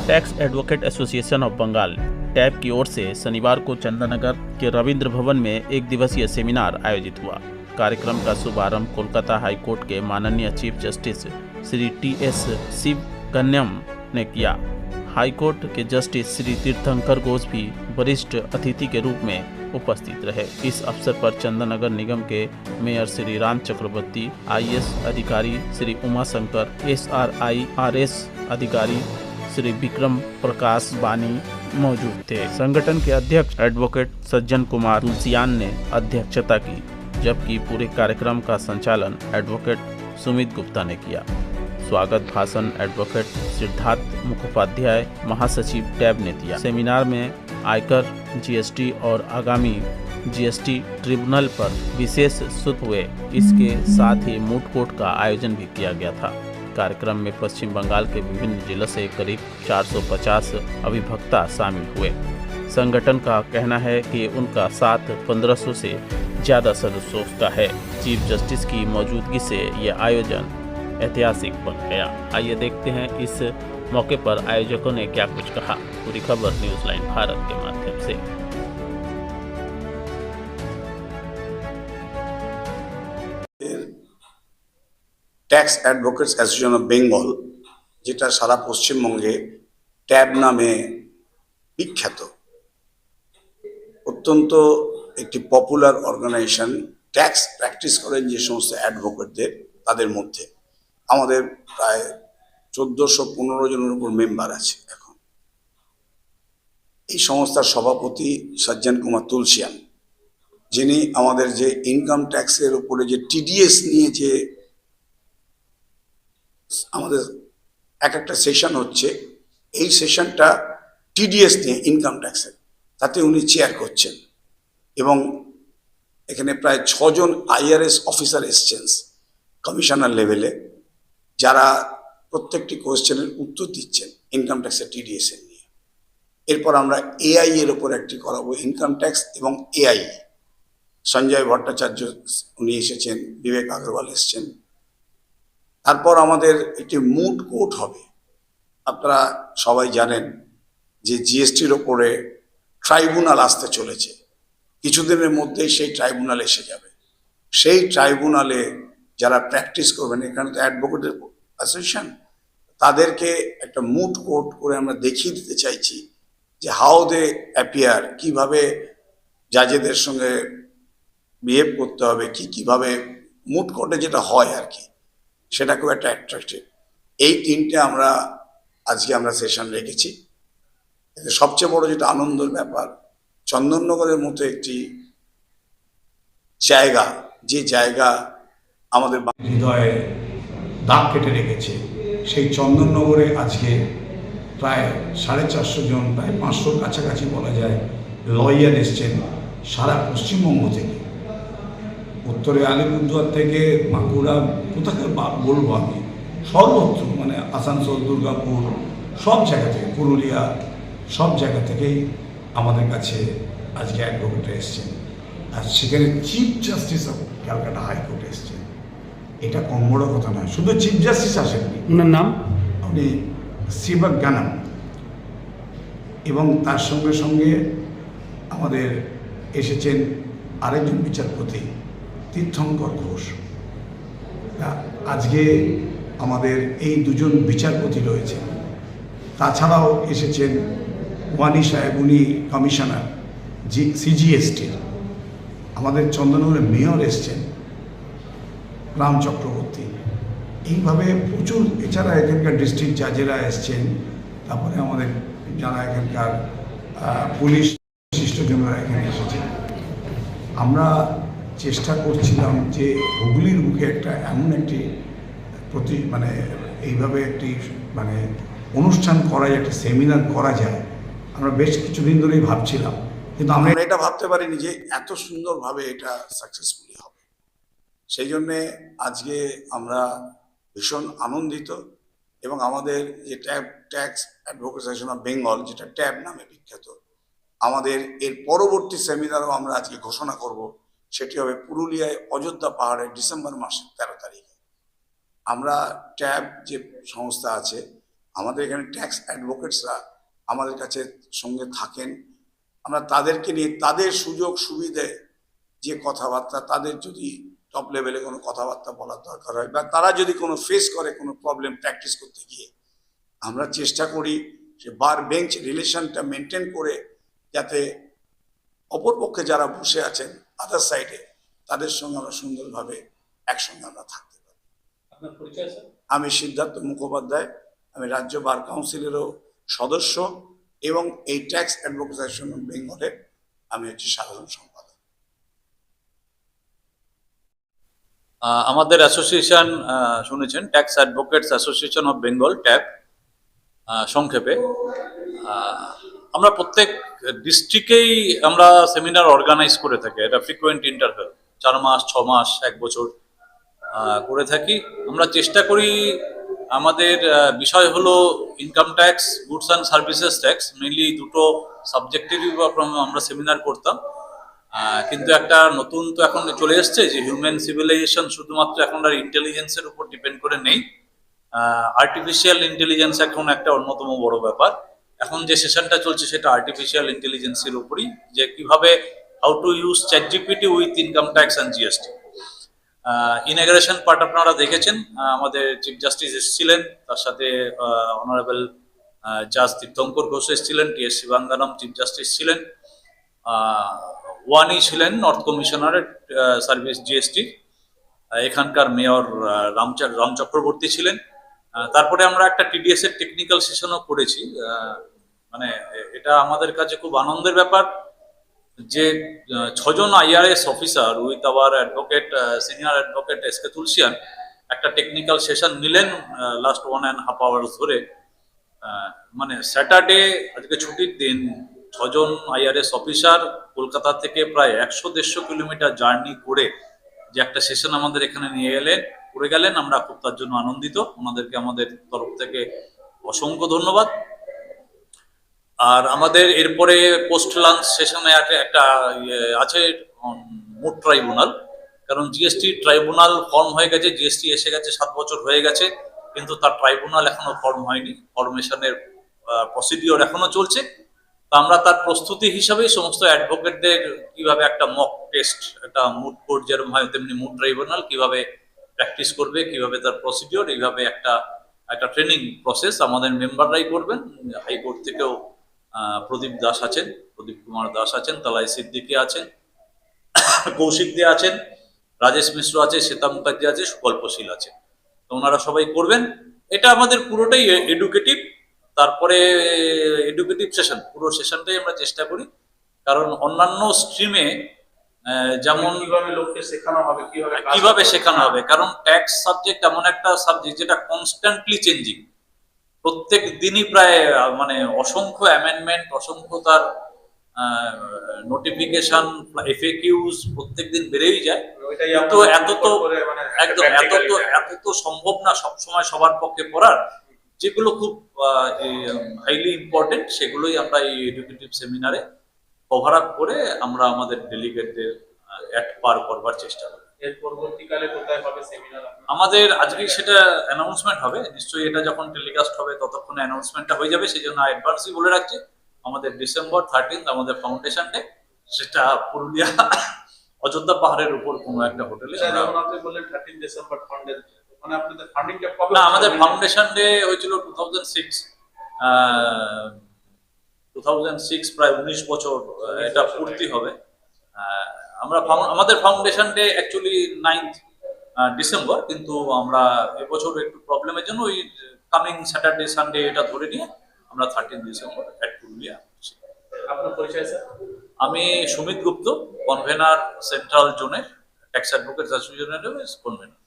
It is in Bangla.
Tax advocate association of Bengal टैब की ओर से शनिवार को चंदननगर के रविंद्र भवन में एक दिवसीय सेमिनार आयोजित हुआ। कार्यक्रम का शुभारंभ कोलकाता हाई कोर्ट के माननीय चीफ जस्टिस श्री टी.एस. शिवगन्यम ने किया। हाई कोर्ट के जस्टिस श्री तीर्थंकर घोष भी वरिष्ठ अतिथि के रूप में उपस्थित रहे। इस अवसर पर चंदननगर निगम के मेयर श्री राम चक्रवर्ती, IAS अधिकारी श्री उमाशंकर, SRIRS अधिकारी श्री विक्रम प्रकाश बानी मौजूद थे। संगठन के अध्यक्ष एडवोकेट सज्जन कुमार तुलसियान ने अध्यक्षता की, जबकि पूरे कार्यक्रम का संचालन एडवोकेट सुमित गुप्ता ने किया। स्वागत भाषण एडवोकेट सिद्धार्थ मुखोपाध्याय, महासचिव टैब ने दिया। सेमिनार में आयकर, GST और आगामी GST ट्रिब्यूनल पर विशेष सूत्र हुए। इसके साथ ही मूट कोर्ट का आयोजन भी किया गया था। कार्यक्रम में पश्चिम बंगाल के विभिन्न जिलों से करीब 450 अभिवक्ता शामिल हुए। संगठन का कहना है कि उनका साथ 1500 से ज़्यादा सदस्यों का है। चीफ जस्टिस की मौजूदगी से यह आयोजन ऐतिहासिक बन गया। आइए देखते हैं इस मौके पर आयोजकों ने क्या कुछ कहा। पूरी खबर न्यूज़ लाइन भारत के माध्यम से। Tax advocates association of Bengal যেটা সারা পশ্চিমবঙ্গে ট্যাব নামে বিখ্যাত, অত্যন্ত একটি পপুলার অর্গানাইজেশন। ট্যাক্স প্র্যাকটিস করেন যে সমস্ত অ্যাডভোকেটদের, তাদের মধ্যে আমাদের প্রায় 1415 জনের উপর মেম্বার আছে এখন। এই সংস্থার সভাপতি সজ্জন কুমার তুলসিয়ান, যিনি আমাদের যে ইনকাম ট্যাক্সের উপরে যে TDS নিয়ে যে আমাদের একটা সেশন হচ্ছে, এই সেশনটা TDS নিয়ে ইনকাম ট্যাক্সের, তাতে উনি চেয়ার করছেন। এবং এখানে প্রায় 6 জন IRS অফিসার এসছেন কমিশনার লেভেলে, যারা প্রত্যেকটি কোয়েশ্চেনের উত্তর দিচ্ছেন ইনকাম ট্যাক্সের TDS এর নিয়ে। এরপর আমরা AI এর উপর একটি করাবো, ইনকাম ট্যাক্স এবং AI। সঞ্জয় ভট্টাচার্য উনি এসেছেন, বিবেক আগরওয়াল এসছেন। তারপর আমাদের একটি মুট কোর্ট হবে। আপনারা সবাই জানেন যে GSTর ওপরে ট্রাইব্যুনাল আসতে চলেছে, কিছুদিনের মধ্যেই সেই ট্রাইব্যুনাল এসে যাবে। সেই ট্রাইব্যুনালে যারা প্র্যাকটিস করবেন, এখানে তো অ্যাডভোকেটের অ্যাসোসিয়েশন, তাদেরকে একটা মুট কোর্ট করে আমরা দেখিয়ে দিতে চাইছি যে হাউ দে অ্যাপিয়ার, কিভাবে জাজেদের সঙ্গে বিহেভ করতে হবে, কিভাবে মুট কোর্টে যেটা হয় আর কি, সেটা খুব একটা অ্যাট্রাকটিভ। এই তিনটে আজকে আমরা সেশন রেখেছি। এতে সবচেয়ে বড় যেটা আনন্দের ব্যাপার, চন্দননগরের মতো একটি জায়গা, যে জায়গা আমাদের হৃদয়ে দাগ কেটে রেখেছে, সেই চন্দননগরে আজকে প্রায় 450 জন, প্রায় 500 কাছাকাছি বলা যায় লয়ার এসছেন সারা পশ্চিমবঙ্গ থেকে। উত্তরে আলিপুরদুয়ার থেকে বাঁকুড়া, কোথাকে বলবো আমি, সর্বত্র, মানে আসানসোল, দুর্গাপুর, সব জায়গা থেকে, পুরুলিয়া, সব জায়গা থেকেই আমাদের কাছে আজকে অ্যাডভোকেট এসছেন। আর সেখানে chief justice of Calcutta high court এসছেন। এটা কম বড় কথা নয়। শুধু চিফ জাস্টিস আসেননি, ওনার নাম উনি শিবজ্ঞানম, এবং তার সঙ্গে সঙ্গে আমাদের এসেছেন আরেকজন বিচারপতি তীর্থঙ্কর ঘোষ। আজকে আমাদের এই দুজন বিচারপতি রয়েছেন। তাছাড়াও এসেছেন ওয়ানি সাহেব, উনি কমিশনার CGSTর। আমাদের চন্দননগরের মেয়র এসছেন রাম চক্রবর্তী। এইভাবে প্রচুর, এছাড়া এখানকার ডিস্ট্রিক্ট জাজেরা এসছেন। তারপরে আমাদের যারা এখানকার পুলিশ শিষ্টজনরা এখানে এসেছেন। আমরা চেষ্টা করছিলাম যে হুগলির বুকে একটা এমন একটি এইভাবে একটি অনুষ্ঠান করা যায়, একটা সেমিনার করা যায়। আমরা বেশ কিছুদিন ধরেই ভাবছিলাম, কিন্তু আমরা এটা ভাবতে পারিনি যে এত সুন্দরভাবে এটা সাকসেসফুলি হবে। সেই জন্যে আজকে আমরা ভীষণ আনন্দিত। এবং আমাদের যে tax advocates association of Bengal, যেটা ট্যাব নামে বিখ্যাত, আমাদের এর পরবর্তী সেমিনারও আমরা আজকে ঘোষণা করব। সেটি হবে পুরুলিয়ায় অযোধ্যা পাহাড়ে ডিসেম্বর মাসের 13 তারিখে। আমরা ট্যাব যে সংস্থা আছে, আমাদের এখানে ট্যাক্স অ্যাডভোকেটসরা আমাদের কাছে সঙ্গে থাকেন। আমরা তাদেরকে নিয়ে তাদের সুযোগ সুবিধে যে কথাবার্তা, তাদের যদি টপ লেভেলে কোনো কথাবার্তা বলার দরকার হয় বা তারা যদি কোনো ফেস করে কোনো প্রবলেম প্র্যাকটিস করতে গিয়ে, আমরা চেষ্টা করি যে বার বেঞ্চ রিলেশনটা মেনটেন করে যাতে অপরপক্ষে যারা বসে আছেন আদার সাইডে তাদের সঙ্গে আমরা সুন্দরভাবে একসঙ্গে আমরা থাকতে পারি। আপনার পরিচয় স্যার? আমি সিদ্ধার্থ মুখোপাধ্যায়, আমি রাজ্য বার কাউন্সিলেরও সদস্য এবং এই ট্যাক্স অ্যাডভোকেটস অ্যাসোসিয়েশন অফ বেঙ্গলের আমি হচ্ছি সাধারণ সম্পাদক। আমাদের অ্যাসোসিয়েশন শুনেছেন, tax advocates association of Bengal, tab সংক্ষেপে। আমরা প্রত্যেক ডিস্ট্রিক্টেই আমরা সেমিনার অর্গানাইজ করে থাকি। এটা ফ্রিকোয়েন্ট ইন্টারভ্যাল, 4 মাস, 6 মাস, 1 বছর করে থাকি। আমরা চেষ্টা করি, আমাদের বিষয় হলো income tax, goods and services tax, mainly দুটো সাবজেক্টেরই আমরা সেমিনার করতাম। কিন্তু একটা নতুন তো এখন চলে এসছে যে হিউম্যান সিভিলাইজেশন শুধুমাত্র এখন আর ইন্টেলিজেন্সের উপর ডিপেন্ড করে নেই, আর্টিফিশিয়াল ইন্টেলিজেন্স এখন একটা অন্যতম বড় ব্যাপার। এখন যে সেশনটা চলছে সেটা আর্টিফিশিয়াল ইন্টেলিজেন্সের উপরই, যে কিভাবে how to use ChatGPT with income tax and GST. Inauguration part আপনারা দেখেছেন, আমাদের চিফ জাস্টিস এসেছিলেন, তার সাথে অনারেবল জাজ তীর্থঙ্কর ঘোষ এসেছিলেন, টি এস শিবাঙ্গানম চিফ জাস্টিস ছিলেন, ওয়ানি ছিলেন নর্থ কমিশনারের সার্ভিস জিএসটি, এখানকার মেয়র রাম চক্রবর্তী ছিলেন। তারপরে আমরা একটা টিডিএস এর টেকনিক্যাল সেশনও করেছি। মানে এটা আমাদের কাছে খুব আনন্দের ব্যাপার যে 6 জন IRS officer with our advocate, senior advocate S K Tulsian একটা টেকনিক্যাল সেশন নিলেন লাস্ট 1.5 আওয়ার্স ধরে। মানে স্যাটারডে, আজকে ছুটির দিন, 6 জন আইআরএস অফিসার কলকাতা থেকে প্রায় 100-150 কিলোমিটার জার্নি করে যে একটা সেশন আমাদের এখানে নিয়ে করে গেলেন, আমরা খুব তার জন্য আনন্দিত। ওনাদেরকে আমাদের তরফ থেকে অসংখ্য ধন্যবাদ। আর আমাদের এরপরে পোস্ট লাঞ্চ সেশনে একটা আছে মুড ট্রাইব্যুনাল, কারণ জিএসটি ট্রাইব্যুনাল ফর্ম হয়ে গেছে, জিএসটি এসে গেছে, 7 বছর হয়ে গেছে, কিন্তু তার ট্রাইব্যুনাল এখনো ফর্ম হয়নি, ফরমেশনের প্রসিডিওর এখনো চলছে। তো আমরা তার প্রস্তুতি হিসাবেই সমস্ত অ্যাডভোকেটদের কিভাবে একটা মক টেস্ট, একটা মুড কোর্ট যেরকম হয় তেমনি মুড ট্রাইব্যুনাল কিভাবে প্র্যাকটিস করবে, কিভাবে তার প্রসিডিওর, এইভাবে একটা ট্রেনিং প্রসেস আমাদের মেম্বাররাই করবেন। হাইকোর্ট থেকেও প্রদীপ দাস আছেন, প্রদীপ কুমার দাস আছেন, তালাই সিদ্দিকী আছেন, কৌশিক দে আছেন, রাজেশ মিশ্র আছে, শ্বেতা মুখার্জি আছে, সুকল্পশীল আছে। তো ওনারা সবাই করবেন। এটা আমাদের পুরোটাই এডুকেটিভ। তারপরে এডুকেটিভ সেশন, পুরো সেশনটাই আমরা চেষ্টা করি, কারণ অন্যান্য স্ট্রিমে যেমন লোককে শেখানো হবে, কিভাবে শেখানো হবে, কারণ ট্যাক্স সাবজেক্ট এমন একটা সাবজেক্ট যেটা কনস্ট্যান্টলি চেঞ্জিং। প্রত্যেক দিনই প্রায় মানে অসংখ্য অ্যামেন্ডমেন্ট, অসংখ্য তার নোটিফিকেশন, এফএকিউজ প্রত্যেক দিন বেড়েই যায়। কিন্তু এত তো সম্ভব না সবসময় সবার পক্ষে পড়ার। যেগুলো খুব হাইলি ইম্পর্টেন্ট সেগুলোই আমরা এই এডুকেটিভ সেমিনারে কভার আপ করে আমরা আমাদের ডেলিগেটদের পার করবার চেষ্টা করি। এর পরবর্তীকালে কোথায় হবে সেমিনার? আমাদের আজকে সেটা অ্যানাউন্সমেন্ট হবে, নিশ্চয়ই এটা যখন টেলিকাস্ট হবে ততক্ষণে অ্যানাউন্সমেন্টটা হয়ে যাবে। সেই জন্য অ্যাডভান্সই বলে রাখছি, আমাদের ডিসেম্বর 13 আমাদের ফাউন্ডেশন ডে, সেটা পুরুলিয়া অযোধ্যা পাহাড়ের উপর কোনো একটা হোটেলে। আপনি বললেন 13 ডিসেম্বর ফান্ডের, মানে আপনাদের ফান্ডিংটা কবে? না, আমাদের ফাউন্ডেশন ডে হয়েছিল 2006 প্রায় 19 বছর এটা পূর্তি হবে। আমাদের foundation day actually 9th December, কিন্তু আমরা এবছর একটু প্রবলেমের জন্য ওই কামিং স্যাটারডে সানডে এটা ধরে নিয়ে আমরা 13 ডিসেম্বর এট পুরুলিয়া। আপনার পরিচয় স্যার? আমি সুমিত গুপ্ত, কনভেনার সেন্ট্রাল জোনের ট্যাক্স অ্যাডভোকেটস অ্যাসোসিয়েশনের কনভেনার।